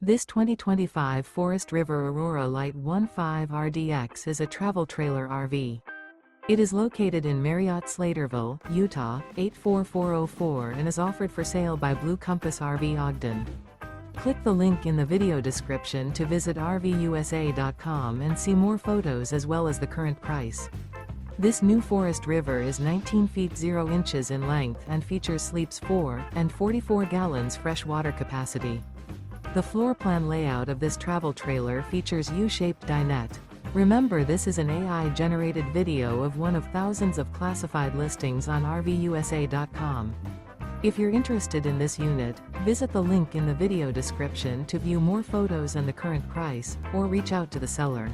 This 2025 Forest River Aurora Light 15 RDX is a travel trailer RV. It is located in Marriott-Slaterville, Utah, 84404 and is offered for sale by Blue Compass RV Ogden. Click the link in the video description to visit RVUSA.com and see more photos as well as the current price. This new Forest River is 19 feet 0 inches in length and features sleeps 4 and 44 gallons fresh water capacity. The floor plan layout of this travel trailer features U-Shaped Dinette. Remember, this is an AI-generated video of one of thousands of classified listings on RVUSA.com. If you're interested in this unit, visit the link in the video description to view more photos and the current price, or reach out to the seller.